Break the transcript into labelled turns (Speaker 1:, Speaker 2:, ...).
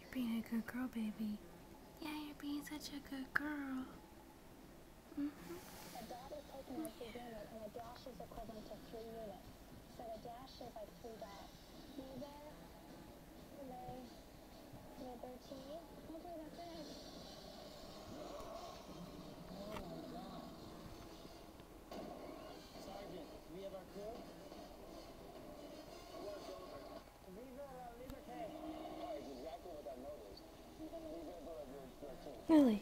Speaker 1: You're being a good girl, baby. Yeah, you're being such a good girl. Mm-hmm.
Speaker 2: A dot is taken as the unit, and a dash is equivalent to 3 units. So a dash is like 3 dots. Liber, liberty. Okay, that's it.
Speaker 3: Sergeant, we have our crew? Viva la liberté! That is exactly what that note is. Viva la liberté.
Speaker 1: Really?